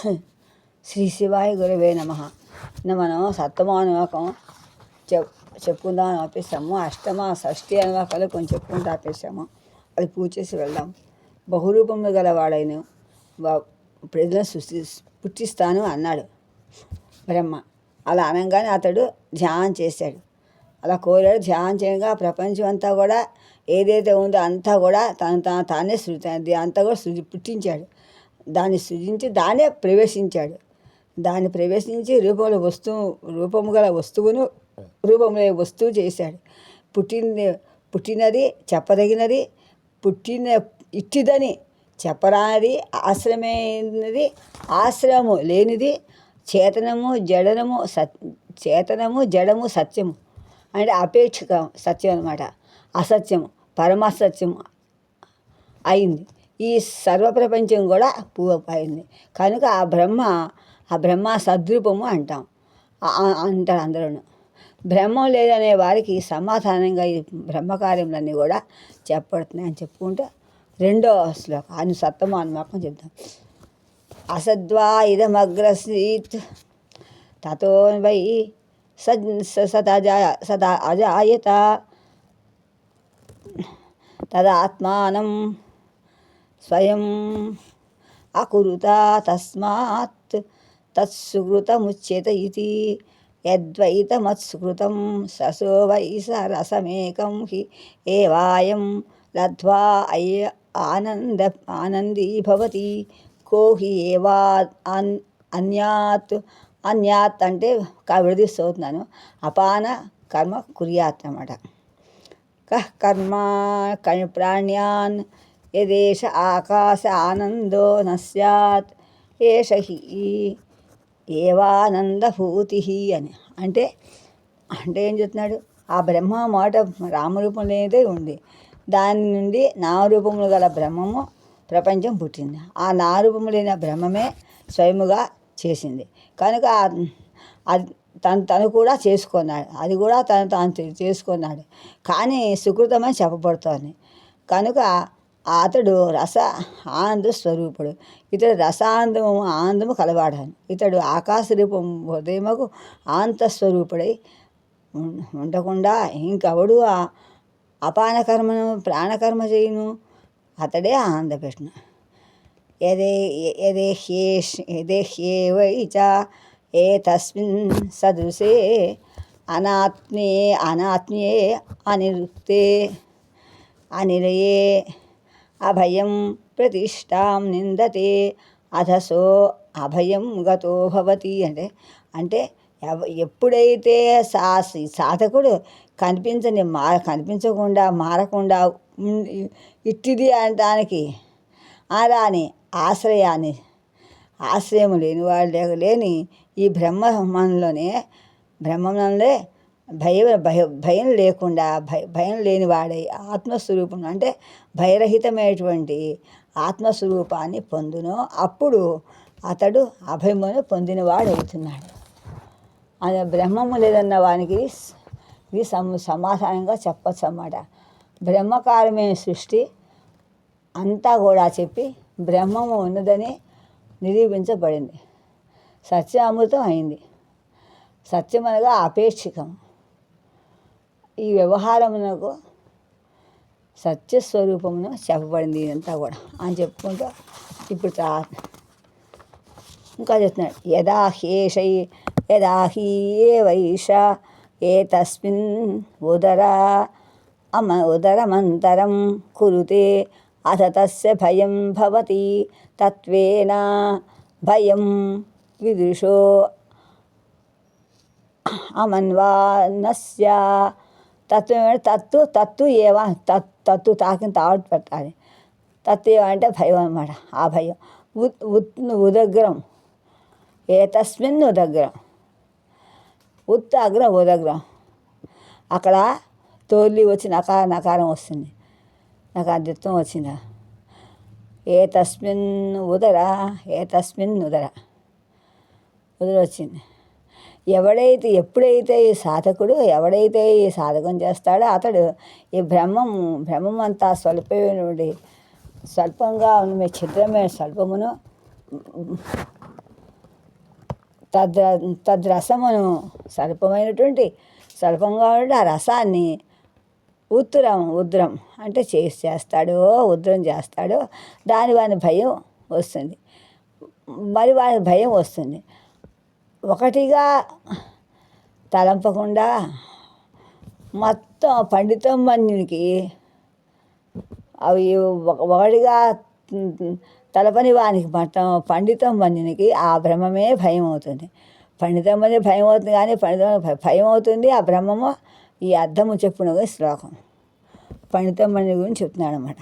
శ్రీ శివాయ గురవే నమః. మనం సప్తమ అనువాకం చెప్పుకుందాం అని ఆపేసాము. అష్టమ షష్ఠి అనువాకాలు కొంచెం చెప్పుకుంటూ ఆపేసాము. అది పూజ చేసి వెళ్దాం. బహురూపములు గలవాడైన ప్రజలను పుట్టిస్తాను అన్నాడు బ్రహ్మ. అలా అనగానే అతడు ధ్యానం చేశాడు. అలా కోరాడు. ధ్యానం చేయగా ప్రపంచం అంతా కూడా ఏదైతే ఉందో అంతా కూడా తానే అంతా కూడా పుట్టించాడు. దాన్ని సృజించి దాన్నే ప్రవేశించాడు. దాన్ని ప్రవేశించి రూపము గల వస్తువును రూపంలో వస్తువు చేశాడు. పుట్టినది చెప్పదగినది, ఇట్టిదని చెప్పరానిది, ఆశ్రమైనది, ఆశ్రమము లేనిది, చేతనము జడము సత్యము అంటే అపేక్షిక సత్యం అన్నమాట. అసత్యము పరమసత్యము అయింది. ఈ సర్వప్రపంచం కూడా అయింది. కనుక ఆ బ్రహ్మ సద్రూపము అంటారు అందరూ. బ్రహ్మం లేదనే వారికి సమాధానంగా ఈ బ్రహ్మకార్యములన్నీ కూడా చెప్పబడుతున్నాయి అని చెప్పుకుంటే రెండో శ్లోకం సప్తమ అనువాకం చెప్తాం. అసద్వా ఇదమగ్రసీత్ తతో వై సదా అజాయత తదాత్మానం స్వయం అకురుత తస్మాత్ తత్సుకృతముచ్యత ఇతి యద్వైతమత్సుకృతం ససో వై స రసమేకం హి ఏవాయం లబ్ధ్వా ఆనందీ భవతి కో హి ఏవా అన్యాత్ అంటే విడదీస్తవుతున్నాను. అపాన కర్మ కుర్యాత్ అన్నమాట. కర్మ ప్రాణ్యాన్ యదేశ ఆకాశ ఆనందో న స్యాత్ ఏష హి ఏవానందభూతి అని అంటే ఏం చెప్తున్నాడు? ఆ బ్రహ్మ మాట రామరూపం లేనిదే ఉంది. దాని నుండి నామరూపములు గల బ్రహ్మము ప్రపంచం పుట్టింది. ఆ నారూపము లేని బ్రహ్మమే స్వయముగా చేసింది. కనుక తను కూడా చేసుకున్నాడు. అది కూడా తాను చేసుకున్నాడు. కానీ సుకృతమని చెప్పబడుతోంది. కనుక అతడు ఆనంద స్వరూపుడు. ఇతడు ఆనందము కలవాడని. ఇతడు ఆకాశ రూపం హృదయముకు ఆంతస్వరూపుడై ఉండకుండా ఇంకెవడు అపాన కర్మను ప్రాణకర్మ చేయును. అతడే ఆనందకృష్ణ. యదేహ్యేవై చ ఏతస్మిన్ సదృశే అనాత్మ్యే అనిరుక్తే అనిలయే అభయం ప్రతిష్టాం నిందతే అధసో అభయం గతో భవతి అంటే ఎప్పుడైతే సాధకుడు కనిపించకుండా మారకుండా ఇట్టిది అనడానికి రాని ఆశ్రయము లేని ఈ బ్రహ్మంలోనే భయం లేకుండా భయం లేని వాడై ఆత్మస్వరూపం అంటే భయరహితమైనటువంటి ఆత్మస్వరూపాన్ని పొందును. అప్పుడు అతడు అభయమును పొందినవాడు అవుతున్నాడు. అది బ్రహ్మము లేదన్న వానికి ఇది సమాధానంగా చెప్పచ్చు అన్నమాట. బ్రహ్మకారమైన సృష్టి అంతా కూడా చెప్పి బ్రహ్మము ఉన్నదని నిరూపించబడింది. సత్యామృతం అయింది. సత్యం అనగా అపేక్షికం. ఈ వ్యవహారమునకు సత్యస్వరూపమును చెప్పబడింది. ఇదంతా కూడా అని చెప్పుకుంటూ ఇప్పుడు ఇంకా చెప్తున్నాడు. యదా హి ఏవైష ఏతస్మిన్ ఉదరమంతరం కురుతే అథ తస్య భయం భవతి తత్వేన భయం విదుషో అమన్వానస్య తత్తు ఏవా తత్తు తాకిన తావట్ పెట్టాలి. తత్తు ఏమంటే భయం అన్నమాట. ఆ భయం ఉదగ్రం ఏతస్మిన్ ఉదగ్రం అగ్రం ఉదగ్రం అక్కడ తోలి వచ్చి నకారం వస్తుంది. నకారదిత్వం వచ్చిందా? ఏతస్మిన్ ఉదర వచ్చింది. ఎప్పుడైతే ఈ సాధకం చేస్తాడో అతడు ఈ బ్రహ్మం అంతా స్వల్పంగా ఉన్న ఛిద్రమైన స్వల్పమును తద్ తద్రసమును స్వల్పమైనటువంటి స్వల్పంగా ఉంటే ఆ రసాన్ని ఉద్రం అంటే చేస్తాడో ఉద్రం చేస్తాడో దాని వాని భయం వస్తుంది. మరి వాని భయం వస్తుంది. ఒకటిగా తలంపకుండా మొత్తం పండితం మందికి అవి ఒకటిగా తలపని వానికి మొత్తం పండితం మందికి ఆ బ్రహ్మమే భయం అవుతుంది. పండితం మంది భయం అవుతుంది కానీ భయం అవుతుంది ఆ బ్రహ్మము. ఈ అర్థము చెప్పున శ్లోకం పండితం మంది గురించి చెప్తున్నాడు అన్నమాట.